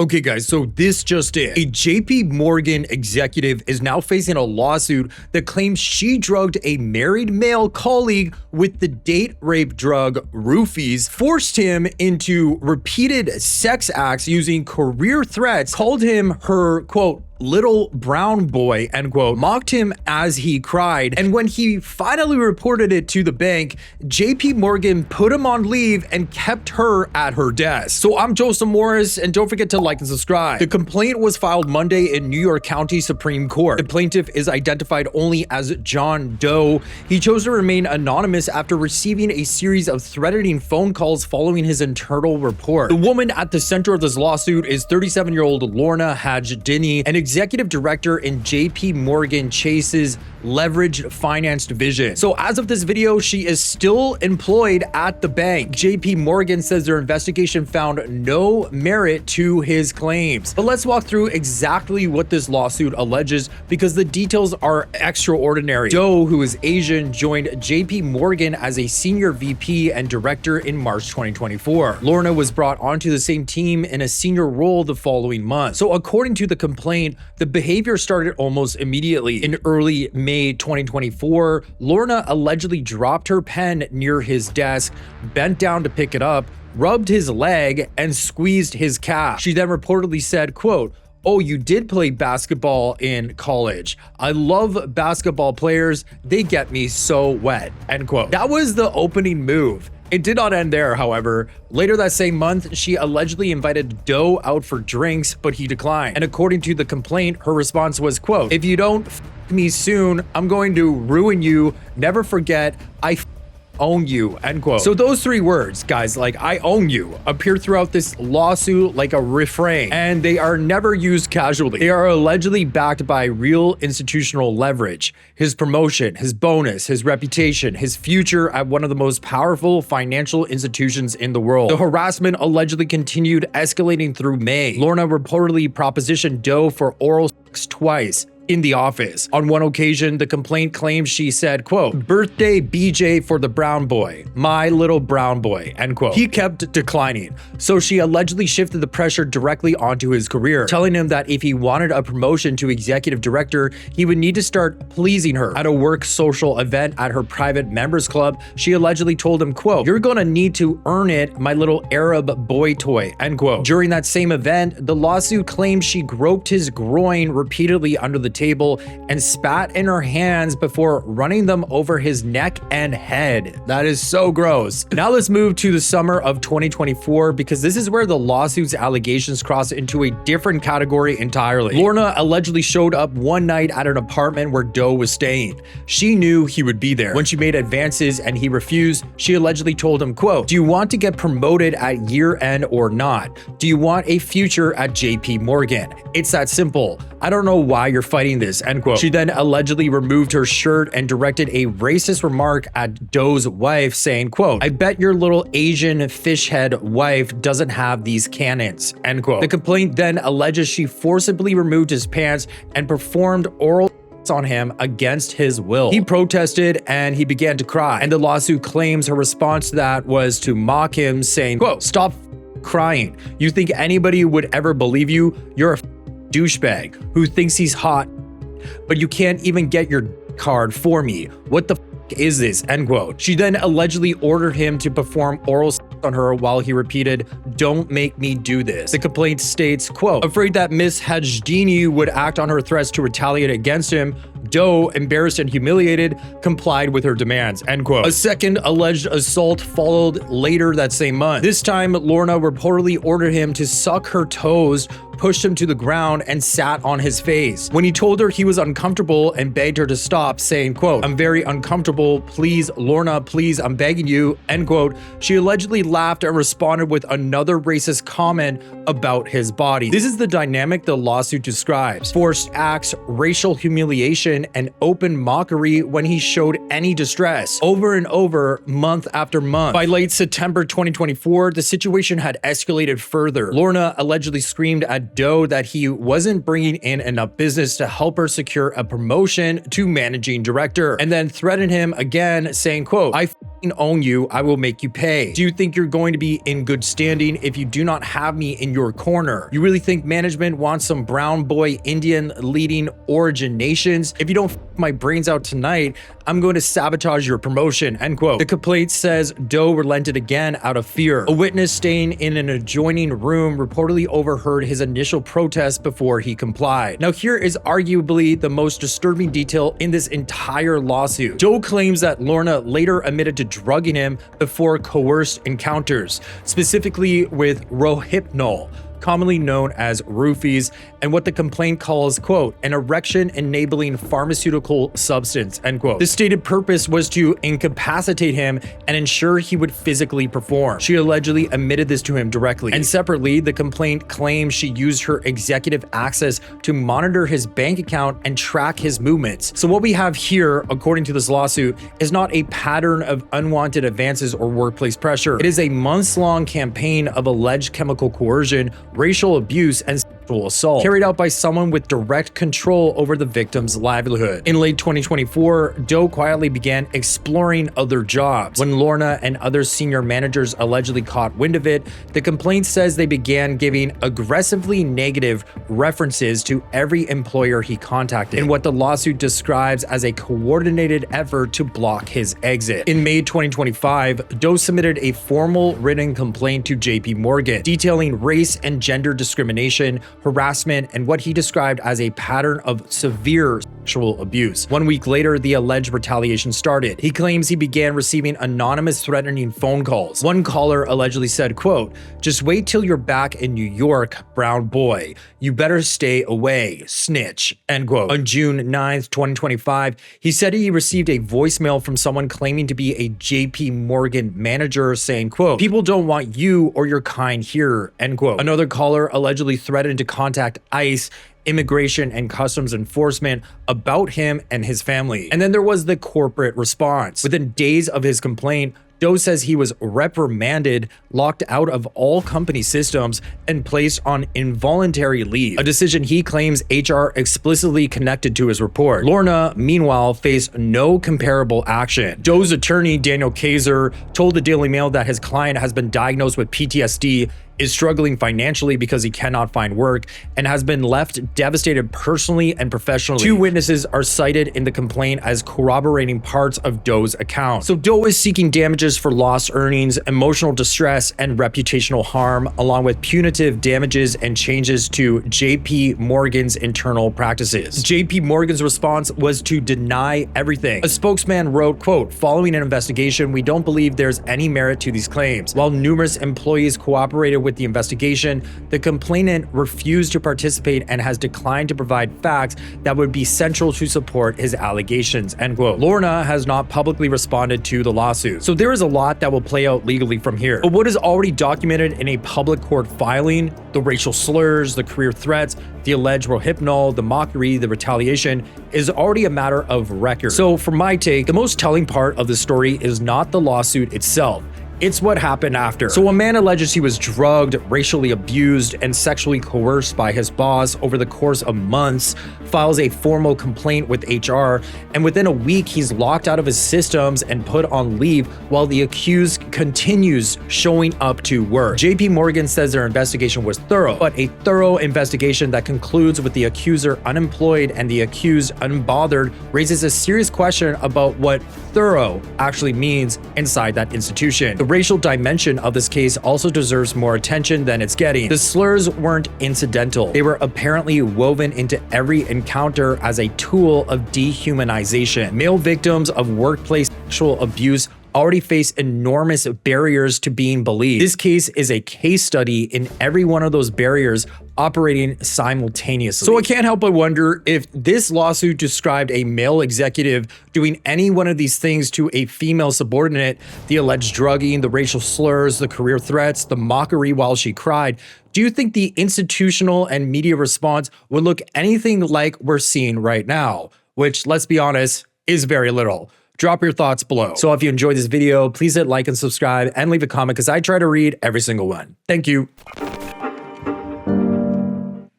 Okay guys, so this just in. A JPMorgan executive is now facing a lawsuit that claims she drugged a married male colleague with the date rape drug roofies, forced him into repeated sex acts using career threats, called him her, quote, little brown boy, end quote, mocked him as he cried, and when he finally reported it to the bank, JPMorgan put him on leave and kept her at her desk. So I'm Joseph Morris, and don't forget to like and subscribe. The complaint was filed Monday in New York County Supreme Court. The plaintiff is identified only as John Doe. He chose to remain anonymous after receiving a series of threatening phone calls following his internal report. The woman at the center of this lawsuit is 37-year-old Lorna Hajdini, an executive director in JPMorgan Chase's leveraged finance division. So as of this video, she is still employed at the bank. JPMorgan says their investigation found no merit to his claims. But let's walk through exactly what this lawsuit alleges, because the details are extraordinary. Doe, who is Asian, joined JPMorgan as a senior VP and director in March 2024. Lorna was brought onto the same team in a senior role the following month. So according to the complaint, the behavior started almost immediately. In early May 2024, Lorna allegedly dropped her pen near his desk, bent down to pick it up, rubbed his leg, and squeezed his calf. She then reportedly said, quote, "Oh, you did play basketball in college. I love basketball players. They get me so wet," end quote. That was the opening move. It did not end there, however. Later that same month, she allegedly invited Doe out for drinks, but he declined. And according to the complaint, her response was, quote, "If you don't f me soon, I'm going to ruin you. Never forget, I own you," end quote. So those three words, guys, like "I own you," appear throughout this lawsuit like a refrain, and they are never used casually. They are allegedly backed by real institutional leverage: his promotion, his bonus, his reputation, his future at one of the most powerful financial institutions in the world. The harassment allegedly continued, escalating through May. Lorna reportedly propositioned Doe for oral sex twice in the office. On one occasion, the complaint claims she said, quote, "Birthday BJ for the brown boy, my little brown boy," end quote. He kept declining, so she allegedly shifted the pressure directly onto his career, telling him that if he wanted a promotion to executive director, he would need to start pleasing her. At a work social event at her private members club, she allegedly told him, quote, "You're gonna need to earn it, my little Arab boy toy," end quote. During that same event, the lawsuit claims she groped his groin repeatedly under the table and spat in her hands before running them over his neck and head. That is so gross. Now let's move to the summer of 2024, because this is where the lawsuit's allegations cross into a different category entirely. Lorna allegedly showed up one night at an apartment where Doe was staying. She knew he would be there. When she made advances and he refused, she allegedly told him, quote, "Do you want to get promoted at year end or not? Do you want a future at JPMorgan? It's that simple. I don't know why you're fighting this," end quote. She then allegedly removed her shirt and directed a racist remark at Doe's wife, saying, quote, "I bet your little Asian fish head wife doesn't have these cannons," end quote. The complaint then alleges she forcibly removed his pants and performed oral on him against his will. He protested and he began to cry, and the lawsuit claims her response to that was to mock him, saying, quote, "Stop crying. You think anybody would ever believe you? You're a douchebag who thinks he's hot, but you can't even get your card for me. What the is this?" end quote. She then allegedly ordered him to perform oral sex on her while he repeated, "Don't make me do this." The complaint states, quote, "Afraid that Miss Hajdini would act on her threats to retaliate against him, Doe, embarrassed and humiliated, complied with her demands," end quote. A second alleged assault followed later that same month. This time, Lorna reportedly ordered him to suck her toes, pushed him to the ground, and sat on his face. When he told her he was uncomfortable and begged her to stop, saying, quote, "I'm very uncomfortable. Please, Lorna, please, I'm begging you," end quote, she allegedly laughed and responded with another racist comment about his body. This is the dynamic the lawsuit describes: forced acts, racial humiliation, and open mockery when he showed any distress, over and over, month after month. By late September 2024, the situation had escalated further. Lorna allegedly screamed at Doe that he wasn't bringing in enough business to help her secure a promotion to managing director, and then threatened him again, saying, quote, "I own you, I will make you pay. Do you think you're going to be in good standing if you do not have me in your corner? You really think management wants some brown boy Indian leading origin nations? If you don't my brains out tonight, I'm going to sabotage your promotion, end quote. The complaint says Doe relented again out of fear. A witness staying in an adjoining room reportedly overheard his initial protest before he complied. Now here is arguably the most disturbing detail in this entire lawsuit. Doe claims that Lorna later admitted to drugging him before coerced encounters, specifically with rohypnol, commonly known as roofies, and what the complaint calls, quote, an erection-enabling pharmaceutical substance, end quote. The stated purpose was to incapacitate him and ensure he would physically perform. She allegedly admitted this to him directly. And separately, the complaint claims she used her executive access to monitor his bank account and track his movements. So what we have here, according to this lawsuit, is not a pattern of unwanted advances or workplace pressure. It is a months-long campaign of alleged chemical coercion, racial abuse, and sexual assault carried out by someone with direct control over the victim's livelihood. In late 2024, Doe quietly began exploring other jobs. When Lorna and other senior managers allegedly caught wind of it, the complaint says they began giving aggressively negative references to every employer he contacted in what the lawsuit describes as a coordinated effort to block his exit. In May 2025, Doe submitted a formal written complaint to JPMorgan detailing race and gender discrimination, harassment, and what he described as a pattern of severe sexual abuse. 1 week later, the alleged retaliation started. He claims he began receiving anonymous threatening phone calls. One caller allegedly said, quote, just wait till you're back in New York, brown boy. You better stay away, snitch, end quote. On June 9th, 2025, he said he received a voicemail from someone claiming to be a JPMorgan manager saying, quote, people don't want you or your kind here, end quote. Another caller allegedly threatened to contact ICE, Immigration and Customs Enforcement, about him and his family. And then there was the corporate response. Within days of his complaint, Doe says he was reprimanded, locked out of all company systems, and placed on involuntary leave, a decision he claims HR explicitly connected to his report. Lorna, meanwhile, faced no comparable action. Doe's attorney, Daniel Kaiser, told the Daily Mail that his client has been diagnosed with PTSD, is struggling financially because he cannot find work, and has been left devastated personally and professionally. Two witnesses are cited in the complaint as corroborating parts of Doe's account. So Doe is seeking damages for lost earnings, emotional distress, and reputational harm, along with punitive damages and changes to JPMorgan's internal practices. JPMorgan's response was to deny everything. A spokesman wrote, quote, following an investigation, we don't believe there's any merit to these claims. While numerous employees cooperated with the investigation, the complainant refused to participate and has declined to provide facts that would be central to support his allegations, end quote. Lorna has not publicly responded to the lawsuit. So there is a lot that will play out legally from here. But what is already documented in a public court filing, the racial slurs, the career threats, the alleged rohypnol, the mockery, the retaliation, is already a matter of record. So for my take, the most telling part of the story is not the lawsuit itself. It's what happened after. So a man alleges he was drugged, racially abused, and sexually coerced by his boss over the course of months, files a formal complaint with HR, and within a week, he's locked out of his systems and put on leave while the accused continues showing up to work. JPMorgan says their investigation was thorough, but a thorough investigation that concludes with the accuser unemployed and the accused unbothered raises a serious question about what thorough actually means inside that institution. The racial dimension of this case also deserves more attention than it's getting. The slurs weren't incidental. They were apparently woven into every encounter as a tool of dehumanization. Male victims of workplace sexual abuse already face enormous barriers to being believed. This case is a case study in every one of those barriers operating simultaneously. So I can't help but wonder if this lawsuit described a male executive doing any one of these things to a female subordinate, the alleged drugging, the racial slurs, the career threats, the mockery while she cried. Do you think the institutional and media response would look anything like we're seeing right now? Which, let's be honest, is very little. Drop your thoughts below. So if you enjoyed this video, please hit like and subscribe and leave a comment because I try to read every single one. Thank you.